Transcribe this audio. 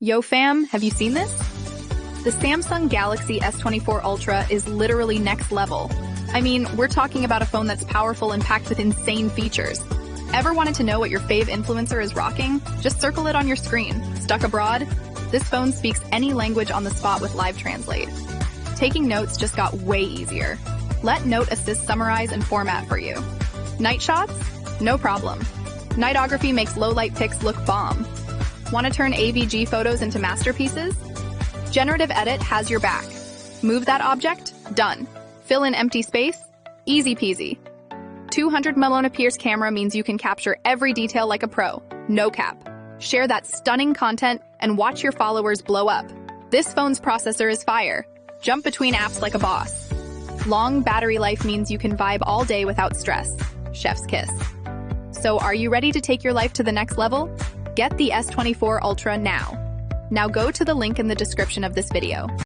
Yo fam, have you seen this? The Samsung Galaxy S24 Ultra is literally next level. I mean, we're talking about a phone that's powerful and packed with insane features. Ever wanted to know what your fave influencer is rocking? Just circle it on your screen. Stuck abroad? This phone speaks any language on the spot with Live Translate. Taking notes just got way easier. Let Note Assist summarize and format for you. Night shots? No problem. Nightography makes low-light pics look bomb. Want to turn AVG photos into masterpieces? Generative Edit has your back. Move that object? Done. Fill in empty space? Easy peasy. 200 megapixel camera means you can capture every detail like a pro. No cap. Share that stunning content and watch your followers blow up. This phone's processor is fire. Jump between apps like a boss. Long battery life means you can vibe all day without stress. Chef's kiss. So are you ready to take your life to the next level? Get the S24 Ultra now. Now go to the link in the description of this video.